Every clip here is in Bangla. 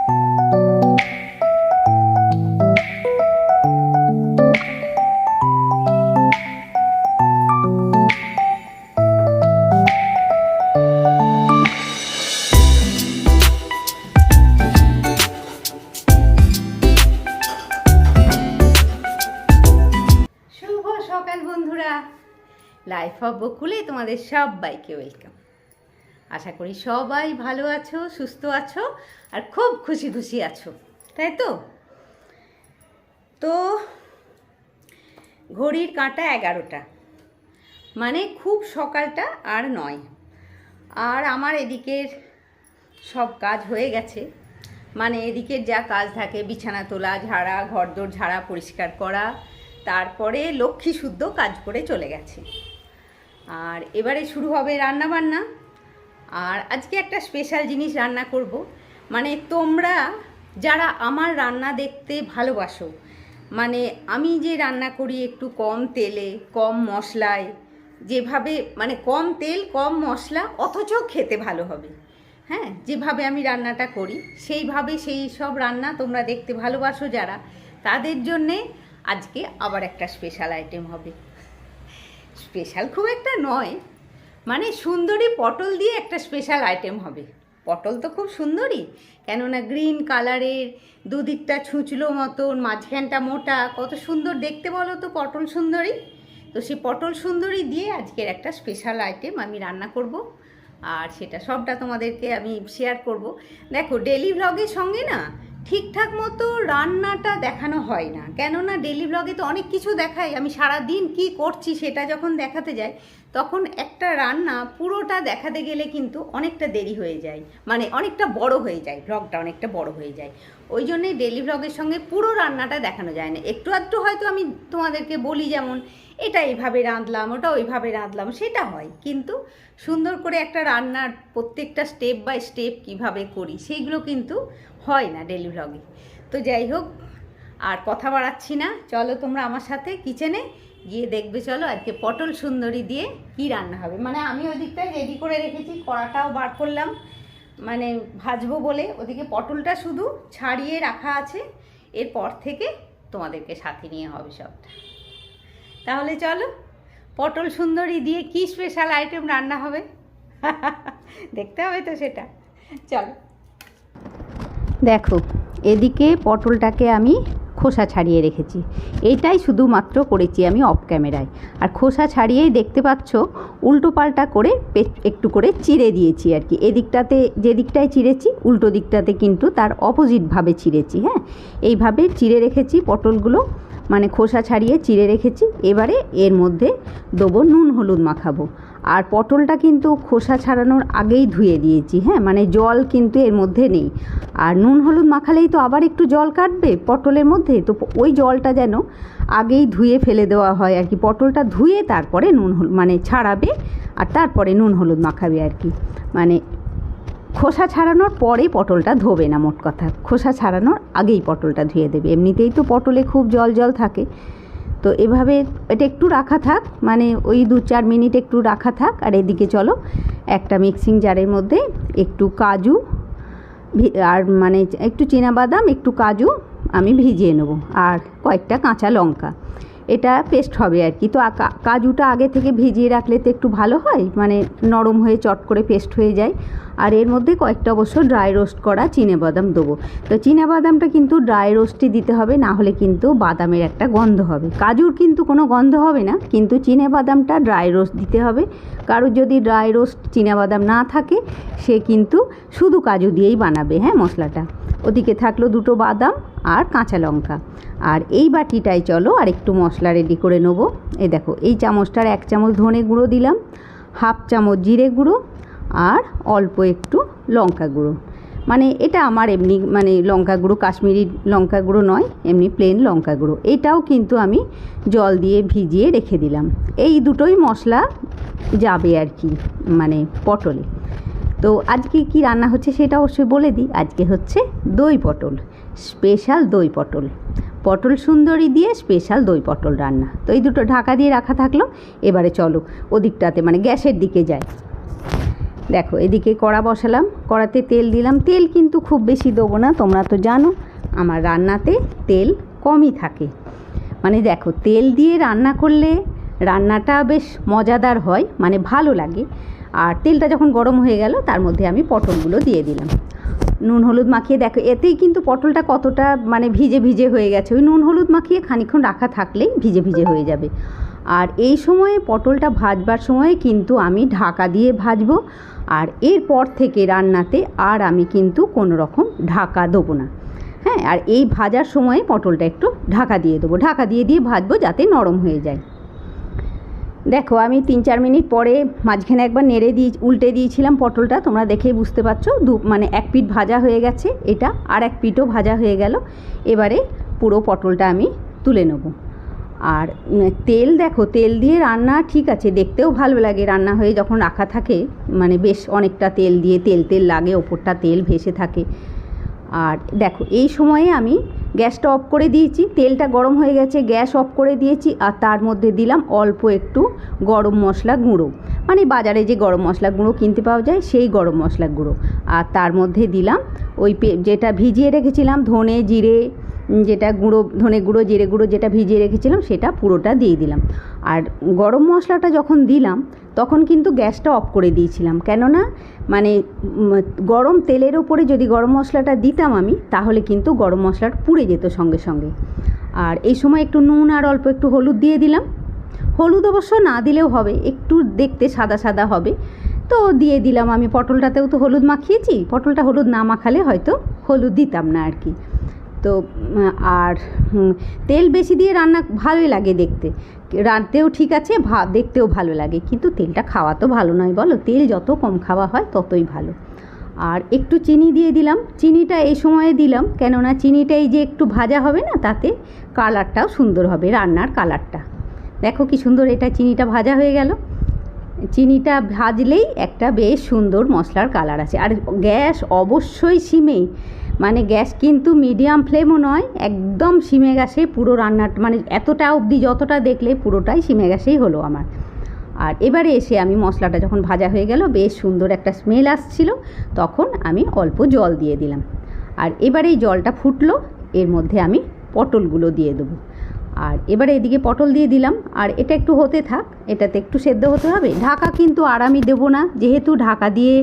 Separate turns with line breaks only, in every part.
লাইফ অফ বকুলে তোমাদের সবাইকে ওয়েলকাম। আশা করি সবাই ভালো আছো, সুস্থ আছো আর খুব খুশি খুশি আছো, তাই তো? তো ঘড়ির কাঁটা 11টা, মানে খুব সকালটা আর নয়। আর আমার এদিকের সব কাজ হয়ে গেছে, মানে এদিকের যা কাজ থাকে, বিছানা তোলা, ঝাড়া, ঘরদোর ঝাড়া, পরিষ্কার করা, তারপরে লক্ষ্মী শুদ্ধ কাজ করে চলে গেছে। আর এবারে শুরু হবে রান্না বান্না। আর আজকে একটা স্পেশাল জিনিস রান্না করব, মানে তোমরা যারা আমার রান্না দেখতে ভালোবাসো, মানে আমি যে রান্না করি একটু কম তেলে কম মশলায়, যেভাবে মানে কম তেল কম মশলা অথচ খেতে ভালো হবে, হ্যাঁ, যেভাবে আমি রান্নাটা করি সেইভাবে সেই সব রান্না তোমরা দেখতে ভালোবাসো যারা, তাদের জন্যে আজকে আবার একটা স্পেশাল আইটেম হবে। স্পেশাল খুব একটা নয়, মানে সুন্দরী পটল দিয়ে একটা স্পেশাল আইটেম হবে। পটল তো খুব সুন্দরী, কেননা গ্রিন কালারের, দুদিকটা ছুঁচলো মতন, মাঝখানটা মোটা, কত সুন্দর দেখতে বলো তো পটল সুন্দরী। তো সেই পটল সুন্দরী দিয়ে আজকের একটা স্পেশাল আইটেম আমি রান্না করব, আর সেটা সবটা তোমাদেরকে আমি শেয়ার করব। দেখো, ডেলি ভ্লগের সঙ্গে না ঠিকঠাক মতো রান্নাটা দেখানো হয় না, কেননা ডেলি ব্লগে তো অনেক কিছু দেখাই, আমি সারা দিন কি করছি সেটা যখন দেখাতে যাই তখন একটা রান্না পুরোটা দেখাতে গেলে কিন্তু অনেকটা দেরি হয়ে যায়, মানে অনেকটা বড় হয়ে যায়, ব্লগটা অনেকটা বড় হয়ে যায়। ওই জন্যই ডেলি ব্লগের সঙ্গে পুরো রান্নাটা দেখানো যায় না, একটু আধটু হয়তো আমি তোমাদেরকে বলি, যেমন এটা এইভাবে রাঁধলাম, ওটা ওইভাবে রাঁধলাম, সেটা হয়, কিন্তু সুন্দর করে একটা রান্নার প্রত্যেকটা স্টেপ বাই স্টেপ কিভাবে করি সেইগুলো কিন্তু হয় না ডেলি ভ্লগে। তো যাই হোক, আর কথা বাড়াচ্ছি না, চলো তোমরা আমার সাথে কিচেনে গিয়ে দেখবে। চলো আজকে পটল সুন্দরী দিয়ে কি রান্না হবে। মানে আমি ওই দিকটায় রেডি করে রেখেছি, কড়াটাও বার করলাম, মানে ভাজবো বলে। ওদিকে পটলটা শুধু ছাড়িয়ে রাখা আছে, এরপর থেকে তোমাদেরকে সাথে নিয়ে হবে সবটা। তাহলে চলো, পটল সুন্দরী দিয়ে কি স্পেশাল আইটেম রান্না হবে দেখতে হবে তো সেটা। চলো, দেখো এদিকে পটলটাকে আমি খোসা ছাড়িয়ে রেখেছি, এইটাই শুধুমাত্র করেছি আমি অফ ক্যামেরায়। আর খোসা ছাড়িয়েই দেখতে পাচ্ছ উল্টো পাল্টা করে একটু করে চিড়ে দিয়েছি আর কি। এদিকটাতে যে দিকটায় চিড়েছি উল্টো দিকটাতে কিন্তু তার অপোজিটভাবে চিড়েছি, হ্যাঁ, এইভাবে চিড়ে রেখেছি পটলগুলো, মানে খোসা ছাড়িয়ে চিড়ে রেখেছি। এবারে এর মধ্যে দেবো নুন হলুদ মাখাবো। আর পটলটা কিন্তু খোসা ছাড়ানোর আগেই ধুয়ে দিয়েছি, হ্যাঁ, মানে জল কিন্তু এর মধ্যে নেই। আর নুন হলুদ মাখালেই তো আবার একটু জল কাটবে পটলের মধ্যে, তো ওই জলটা যেন আগেই ধুয়ে ফেলে দেওয়া হয় আর কি। পটলটা ধুয়ে তারপরে নুন হলুদ মানে ছাড়াবে, আর তারপরে নুন হলুদ মাখাবে আর কি। মানে খোসা ছাড়ানোর পরেই পটলটা ধোবে না, মোট কথা খোসা ছাড়ানোর আগেই পটলটা ধুয়ে দেবে। এমনিতেই তো পটলে খুব জল জল থাকে, তো এভাবে এটা একটু রাখা থাক, মানে ওই 2-4 মিনিট একটু রাখা থাক। আর এদিকে চলো একটা মিক্সিং জারের মধ্যে একটু কাজু আর মানে একটু চীনাবাদাম, একটু কাজু আমি ভিজিয়ে নেবো, আর কয়েকটা কাঁচা লঙ্কা, এটা পেস্ট হবে আর কি। তো কাজুটা আগে থেকে ভিজিয়ে রাখলে তো একটু ভালো হয়, মানে নরম হয়ে চট করে পেস্ট হয়ে যায়। আর এর মধ্যে কয়েকটা অবশ্য ড্রাই রোস্ট করা চীনাবাদাম দেবো। তো চীনাবাদামটা কিন্তু ড্রাই রোস্টই দিতে হবে, না হলে কিন্তু বাদামের একটা গন্ধ হবে। কাজুর কিন্তু কোনো গন্ধ হবে না, কিন্তু চীনাবাদামটা ড্রাই রোস্ট দিতে হবে। কারোর যদি ড্রাই রোস্ট চীনাবাদাম না থাকে সে কিন্তু শুধু কাজু দিয়েই বানাবে, হ্যাঁ, মশলাটা। ওদিকে থাকলো 2টো বাদাম আর কাঁচা লঙ্কা। আর এই বাটিটায় চলো আর একটু মশলা রেডি করে নেবো। এই দেখো, এই চামচটার 1 চামচ ধনে গুঁড়ো দিলাম, 1/2 চামচ জিরে গুঁড়ো, আর অল্প একটু লঙ্কা গুঁড়ো। মানে এটা আমার এমনি মানে লঙ্কা গুঁড়ো, কাশ্মীরি লঙ্কা গুঁড়ো নয়, এমনি প্লেন লঙ্কা গুঁড়ো। এটাও কিন্তু আমি জল দিয়ে ভিজিয়ে রেখে দিলাম। এই দুটোই মশলা যাবে আর কি মানে পটলে। তো আজকে কি রান্না হচ্ছে সেটা অবশ্যই বলে দিই। আজকে হচ্ছে দই পটল, স্পেশাল দই পটল, পটল সুন্দরী দিয়ে স্পেশাল দই পটল রান্না। তো এই দুটো ঢাকা দিয়ে রাখা থাকলো। এবারে চলো ওদিকটাতে মানে গ্যাসের দিকে যায়। দেখো এদিকে কড়া বসালাম, কড়াতে তেল দিলাম। তেল কিন্তু খুব বেশি দেবো না, তোমরা তো জানো আমার রান্নাতে তেল কমই থাকে। মানে দেখো তেল দিয়ে রান্না করলে রান্নাটা বেশ মজাদার হয়, মানে ভালো লাগে। আর তেলটা যখন গরম হয়ে গেল তার মধ্যে আমি পটলগুলো দিয়ে দিলাম, নুন হলুদ মাখিয়ে। দেখো এতেই কিন্তু পটলটা কতটা মানে ভিজে ভিজে হয়ে গেছে, ওই নুন হলুদ মাখিয়ে খানিকক্ষণ রাখা থাকলেই ভিজে ভিজে হয়ে যাবে। আর এই সময়ে পটলটা ভাজবার সময় কিন্তু আমি ঢাকা দিয়ে ভাজবো। আর এরপর থেকে রান্নাতে আর আমি কিন্তু কোনো রকম ঢাকা দেবো না। হ্যাঁ, আর এই ভাজার সময়ে পটলটা একটু ঢাকা দিয়ে দেবো, ঢাকা দিয়ে দিয়ে ভাজবো যাতে নরম হয়ে যায়। দেখো আমি 3-4 মিনিট পরে মাঝখানে একবার উল্টে দিয়েছিলাম পটলটা, তোমরা দেখেই বুঝতে পারছো মানে এক পিঠ ভাজা হয়ে গেছে, এটা আর এক পিঠও ভাজা হয়ে গেল। এবারে পুরো পটলটা আমি তুলে নেব। আর তেল দেখো, তেল দিয়ে রান্না ঠিক আছে, দেখতেও ভালো লাগে। রান্না হয়ে যখন রাখা থাকে মানে বেশ অনেকটা তেল দিয়ে তেল লাগে, ওপরটা তেল ভেসে থাকে। আর দেখো এই সময়ে আমি গ্যাসটা অফ করে দিয়েছি, তেলটা গরম হয়ে গেছে, গ্যাস অফ করে দিয়েছি। আর তার মধ্যে দিলাম অল্প একটু গরম মশলা গুঁড়ো, মানে বাজারে যে গরম মশলা গুঁড়ো কিনতে পাওয়া যায় সেই গরম মশলা গুঁড়ো। আর তার মধ্যে দিলাম ওই যেটা ভিজিয়ে রেখেছিলাম ধনে জিরে, যেটা গুঁড়ো ধনে গুঁড়ো জিরে গুঁড়ো যেটা ভিজিয়ে রেখেছিলাম সেটা পুরোটা দিয়ে দিলাম। আর গরম মশলাটা যখন দিলাম তখন কিন্তু গ্যাসটা অফ করে দিয়েছিলাম, কেননা মানে গরম তেলের ওপরে যদি গরম মশলাটা দিতাম আমি তাহলে কিন্তু গরম মশলাটা পুড়ে যেত সঙ্গে সঙ্গে। আর এই সময় একটু নুন আর অল্প একটু হলুদ দিয়ে দিলাম। হলুদ অবশ্য না দিলেও হবে, একটু দেখতে সাদা সাদা হবে, তো দিয়ে দিলাম। আমি পটলটাতেও তো হলুদ মাখিয়েছি, পটলটা হলুদ না মাখালে হয়তো হলুদ দিতাম না আর কি। তো আর তেল বেশি দিয়ে রান্না ভালোই লাগে দেখতে, রাঁধতেও ঠিক আছে, দেখতেও ভালো লাগে, কিন্তু তেলটা খাওয়া তো ভালো নয় বলো, তেল যত কম খাওয়া হয় ততই ভালো। আর একটু চিনি দিয়ে দিলাম, চিনিটা এই সময়ে দিলাম কেননা চিনিটা এই যে একটু ভাজা হবে না, তাতে কালারটাও সুন্দর হবে, রান্নার কালারটা। দেখো কি সুন্দর এটা চিনিটা ভাজা হয়ে গেল। চিনিটা ভাজলেই একটা বেশ সুন্দর মশলার কালার আছে। আর গ্যাস অবশ্যই সিমে, মানে গ্যাস কিন্তু মিডিয়াম ফ্লেমও নয়, একদম সিমে গ্যাসে পুরো রান্নাটা, মানে এতটা অবধি যতটা দেখলে পুরোটাই সিমে গ্যাসেই হলো আমার। আর এবারে এসে আমি মশলাটা যখন ভাজা হয়ে গেল, বেশ সুন্দর একটা স্মেল আসছিল, তখন আমি অল্প জল দিয়ে দিলাম। আর এবারে এই জলটা ফুটলো, এর মধ্যে আমি পটলগুলো দিয়ে দেবো। আর এবারে এদিকে পটল দিয়ে দিলাম, আর এটা একটু হতে থাক, এটাতে একটু সেদ্ধ হতে হবে। ঢাকা কিন্তু আর আমি দেবো না, যেহেতু ঢাকা দিয়ে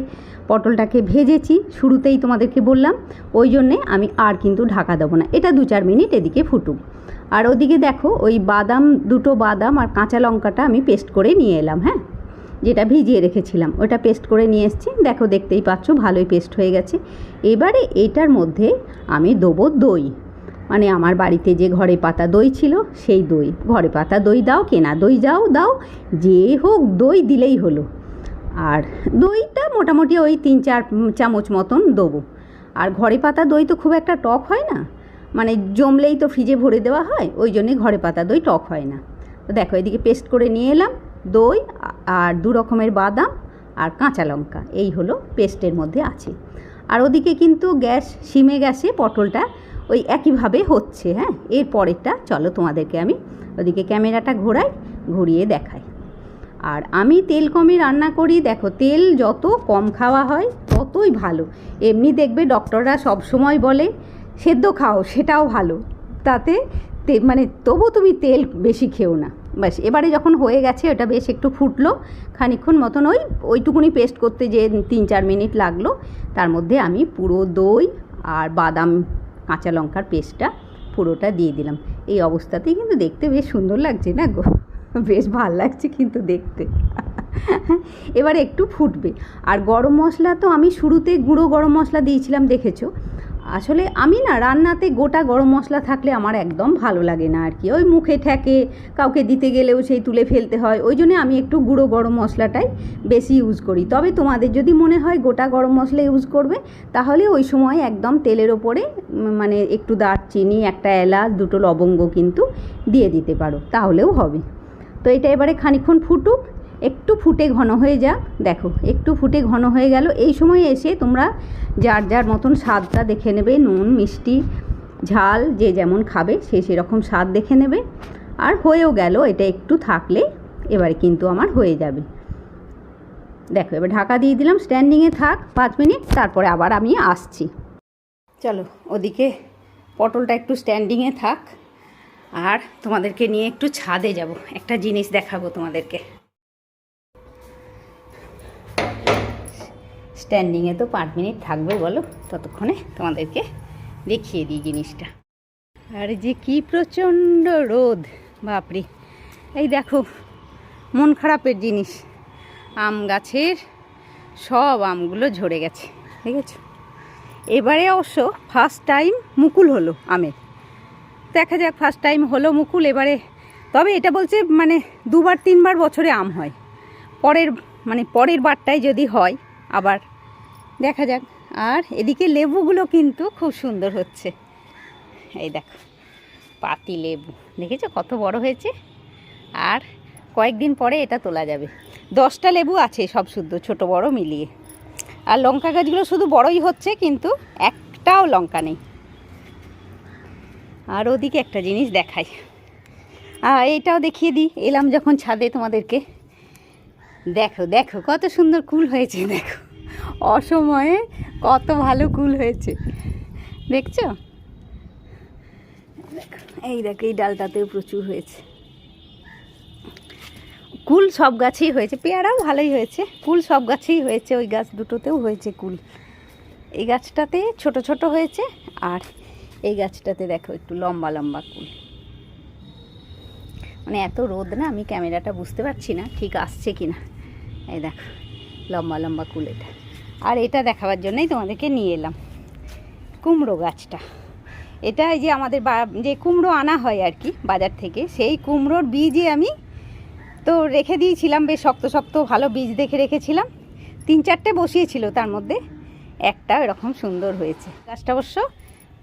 পটলটাকে ভেজেছি শুরুতেই তোমাদেরকে বললাম, ওই জন্যে আমি আর কিন্তু ঢাকা দেবো না। এটা 2-4 মিনিট এদিকে ফুটুক। আর ওদিকে দেখো ওই দুটো বাদাম আর কাঁচা লঙ্কাটা আমি পেস্ট করে নিয়ে এলাম। হ্যাঁ, যেটা ভিজিয়ে রেখেছিলাম ওটা পেস্ট করে নিয়ে এসেছি, দেখো দেখতেই পাচ্ছ ভালোই পেস্ট হয়ে গেছে। এবারে এটার মধ্যে আমি দেবো দই, মানে আমার বাড়িতে যে ঘরে পাতা দই ছিল সেই দই। ঘরে পাতা দই দাও, কেনা দই দাও, যে হোক দই দিলেই হলো। আর দইটা মোটামুটি ওই 3-4 চামচ মতন দেবো। আর ঘরে পাতা দই তো খুব একটা টক হয় না, মানে জমলেই তো ফ্রিজে ভরে দেওয়া হয়, ওই জন্যে ঘরে পাতা দই টক হয় না। তো দেখো এদিকে পেস্ট করে নিয়ে এলাম দই আর 2 রকমের বাদাম আর কাঁচা লঙ্কা, এই হলো পেস্টের মধ্যে আছে। আর ওদিকে কিন্তু গ্যাস সিমে গ্যাসে পটলটা ওই একইভাবে হচ্ছে। হ্যাঁ, এর পরেরটা চলো তোমাদেরকে আমি ওদিকে ক্যামেরাটা ঘুরিয়ে দেখাই। আর আমি তেল কমই রান্না করি, দেখো তেল যত কম খাওয়া হয় ততই ভালো। এমনি দেখবে ডক্টররা সব সময় বলে সেদ্ধ খাও, সেটাও ভালো, তাতে মানে তবু তুমি তেল বেশি খেও না। ব্যাস এবারে যখন হয়ে গেছে ওটা বেশ একটু ফুটলো, খানিকক্ষণ মতন ওইটুকুনি পেস্ট করতে যে 3-4 মিনিট লাগলো, তার মধ্যে আমি পুরো দই আর বাদাম কাঁচা লঙ্কার পেস্টটা পুরোটা দিয়ে দিলাম। এই অবস্থাতেই কিন্তু দেখতে বেশ সুন্দর লাগছে না গো, বেশ ভাল লাগছে কিন্তু দেখতে। এবার একটু ফুটবে। আর গরম মশলা তো আমি শুরুতে গুঁড়ো গরম মশলা দিয়েছিলাম, দেখেছো। আসলে আমি না রান্নাতে গোটা গরম মশলা থাকলে আমার একদম ভালো লাগে না আর কি, ওই মুখে ঠেকে, কাউকে দিতে গেলেও সেই তুলে ফেলতে হয়, ওই জন্য আমি একটু গুঁড়ো গরম মশলাটাই বেশি ইউজ করি। তবে তোমাদের যদি মনে হয় গোটা গরম মশলা ইউজ করবে, তাহলে ওই সময় একদম তেলের ওপরে মানে একটু দারচিনি, একটা এলাচ, 2টো লবঙ্গ কিন্তু দিয়ে দিতে পারো, তাহলেও হবে। তো এটা এবারে খানিকক্ষণ ফুটুক, একটু ফুটে ঘন হয়ে যাক। দেখো একটু ফুটে ঘন হয়ে গেল, এই সময় এসে তোমরা যার যার মতন স্বাদটা দেখে নেবে, নুন মিষ্টি ঝাল যে যেমন খাবে সে সেরকম স্বাদ দেখে নেবে। আর হয়েও গেল, এটা একটু থাকলে এবারে কিন্তু আমার হয়ে যাবে। দেখো এবার ঢাকা দিয়ে দিলাম, স্ট্যান্ডিংয়ে থাক 5 মিনিট, তারপরে আবার আমি আসছি। চলো ওদিকে পটলটা একটু স্ট্যান্ডিংয়ে থাক, আর তোমাদেরকে নিয়ে একটু ছাদে যাব, একটা জিনিস দেখাবো তোমাদেরকে। স্ট্যান্ডিংয়ে তো 5 মিনিট থাকবে, বলো, ততক্ষণে তোমাদেরকে দেখিয়ে দিই জিনিসটা। আর যে কি প্রচণ্ড রোদ, বাপরে! এই দেখো মন খারাপের জিনিস, আম গাছের সব আমগুলো ঝরে গেছে, ঠিক আছে। এবারে অবশ্য ফার্স্ট টাইম মুকুল হলো আমের, দেখা যাক, ফার্স্ট টাইম হলো মুকুল এবারে। তবে এটা বলছে মানে 2-3 বছরে আম হয়, পরের বারটায় যদি হয় আবার দেখা যাক। আর এদিকে লেবুগুলো কিন্তু খুব সুন্দর হচ্ছে, এই দেখো পাতি লেবু, দেখেছো কত বড় হয়েছে। আর কয়েকদিন পরে এটা তোলা যাবে। 10টা লেবু আছে সব শুদ্ধ, ছোট বড় মিলিয়ে। আর লঙ্কা গাছগুলো শুধু বড়ই হচ্ছে, কিন্তু একটাও লঙ্কা নেই। আর ওদিকে একটা জিনিস দেখাই, এইটাও দেখিয়ে দিই, এলাম যখন ছাদে তোমাদেরকে। দেখো দেখো কত সুন্দর কুল হয়েছে, দেখো অসময়ে কত ভালো কুল হয়েছে, দেখছো? দেখো এই দেখো, এই ডালটাতেও প্রচুর হয়েছে কুল, সব গাছেই হয়েছে। পেয়ারাও ভালোই হয়েছে, কুল সব গাছেই হয়েছে, ওই গাছ দুটোতেও হয়েছে কুল। এই গাছটাতে ছোট ছোট হয়েছে, আর এই গাছটাতে দেখো একটু লম্বা লম্বা কুল। মানে এত রোদ না, আমি ক্যামেরাটা বুঝতে পারছি না ঠিক আসছে কিনা। এই দেখো লম্বা লম্বা কুল এটা। আর এটা দেখাবার জন্যই তোমাদেরকে নিয়ে এলাম কুমড়ো গাছটা। এটা এই যে আমাদের যে কুমড়ো আনা হয় আর কি বাজার থেকে, সেই কুমড়োর বীজে আমি তো রেখে দিয়েছিলাম, বেশ শক্ত শক্ত ভালো বীজ দেখে রেখেছিলাম। 3-4টে বসিয়েছিল, তার মধ্যে একটা এরকম সুন্দর হয়েছে। গাছটা অবশ্য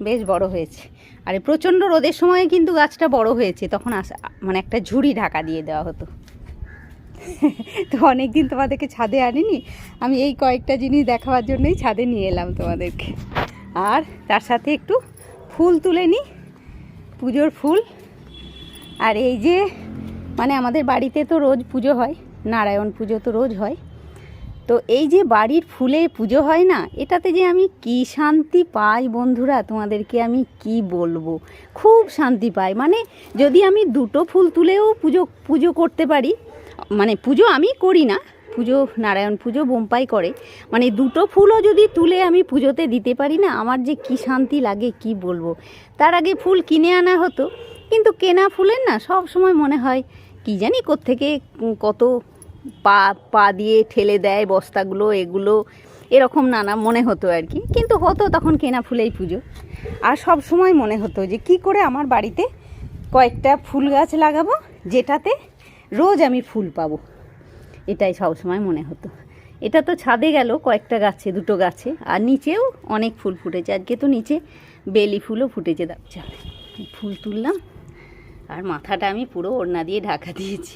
বেশ বড় হয়েছে। আর প্রচণ্ড রোদের সময়ে কিন্তু গাছটা বড় হয়েছে, তখন মানে একটা ঝুড়ি ঢাকা দিয়ে দেওয়া হতো। তো অনেক দিন তোমাদেরকে ছাদে আনিনি, আমি এই কয়েকটা জিনিস দেখাবার জন্যই ছাদে নিয়ে এলাম তোমাদেরকে। আর তার সাথে একটু ফুল তুলে নিই, পুজোর ফুল। আর এই যে মানে আমাদের বাড়িতে তো রোজ পুজো হয়, নারায়ণ পুজো তো রোজ হয়। তো এই যে বাড়ির ফুলে পুজো হয় না, এটাতে যে আমি কি শান্তি পাই বন্ধুরা, তোমাদেরকে আমি কি বলবো, খুব শান্তি পাই। মানে যদি আমি 2টো ফুল তুলেও পুজো করতে পারি, মানে পুজো আমি করি না, পুজো নারায়ণ পুজো বোম্পাই করে, মানে 2টো ফুলও যদি তুলে আমি পুজোতে দিতে পারি না, আমার যে কি শান্তি লাগে কি বলবো। তার আগে ফুল কিনে আনা হতো, কিন্তু কেনা ফুলের না সব সময় মনে হয় কি জানি কোত্থেকে কত পা দিয়ে ঠেলে দেয় বস্তাগুলো, এগুলো এরকম নানা মনে হতো আর কি। কিন্তু হতো তখন কেনা ফুলেই পুজো। আর সব সময় মনে হতো যে কি করে আমার বাড়িতে কয়েকটা ফুল গাছ লাগাবো, যেটাতে রোজ আমি ফুল পাবো, এটাই সব সময় মনে হতো। এটা তো ছাদে গেল কয়েকটা গাছে, 2টো গাছে, আর নিচেও অনেক ফুল ফুটেছে। আজকে তো নিচে বেলি ফুলও ফুটেছে। চল ফুল তুললাম, আর মাথাটা আমি পুরো ওড়না দিয়ে ঢাকা দিয়েছি।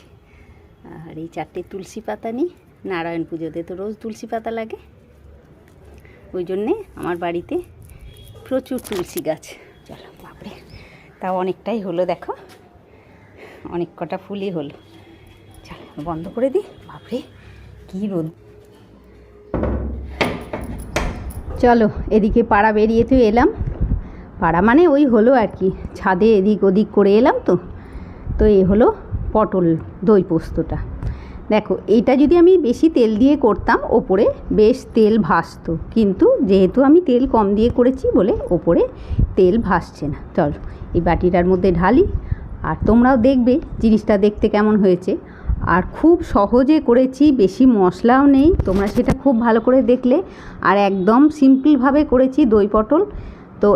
আর এই 4টে তুলসী পাতা নিই, নারায়ণ পুজোতে তো রোজ তুলসী পাতা লাগে, ওই জন্যে আমার বাড়িতে প্রচুর তুলসী গাছ। চলো বাপরে, তাও অনেকটাই হলো, দেখো অনেক কটা ফুলই হলো। চলো বন্ধ করে দিই, বাপরে কী রোদ। চলো এদিকে পাড়া বেরিয়ে তো এলাম, পাড়া মানে ওই হলো আর কি, ছাদে এদিক ওদিক করে এলাম। তো এই হলো পটল দই পোস্তটা। দেখো এইটা যদি আমি বেশি তেল দিয়ে করতাম, ওপরে বেশ তেল ভাসতো, কিন্তু যেহেতু আমি তেল কম দিয়ে করেছি বলে ওপরে তেল ভাসছে না। চলো এই বাটিটার মধ্যে ঢালি, আর তোমরাও দেখবে জিনিসটা দেখতে কেমন হয়েছে। আর খুব সহজে করেছি, বেশি মশলাও নেই, তোমরা সেটা খুব ভালো করে দেখলে। আর একদম সিম্পলভাবে করেছি দই পটল। তো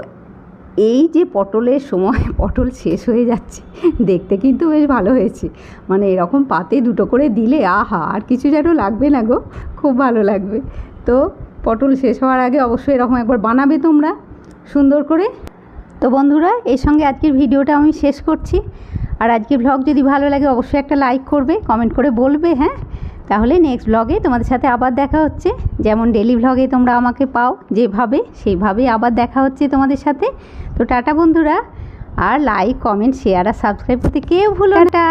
এই যে পটলের সময় পটল শেষ হয়ে যাচ্ছে, দেখতে কিন্তু বেশ ভালো হয়েছে। মানে এরকম পাতে 2টো করে দিলে আহা, আর কিছু যেন লাগবে না গো, খুব ভালো লাগবে। তো পটল শেষ হওয়ার আগে অবশ্যই এরকম একবার বানাবে তোমরা সুন্দর করে। তো বন্ধুরা, এর সঙ্গে আজকের ভিডিওটা আমি শেষ করছি। আর আজকের ভ্লগ যদি ভালো লাগে অবশ্যই একটা লাইক করবে, কমেন্ট করে বলবে। হ্যাঁ, তাহলে নেক্সট ব্লগে তোমাদের সাথে আবার দেখা হচ্ছে। যেমন ডেলি ভ্লগে তোমরা আমাকে পাও যেভাবে, সেইভাবেই আবার দেখা হচ্ছে তোমাদের সাথে। তো টাটা বন্ধুরা, আর লাইক কমেন্ট শেয়ার আর সাবস্ক্রাইব করতে কেউ ভুলো না। টাটা।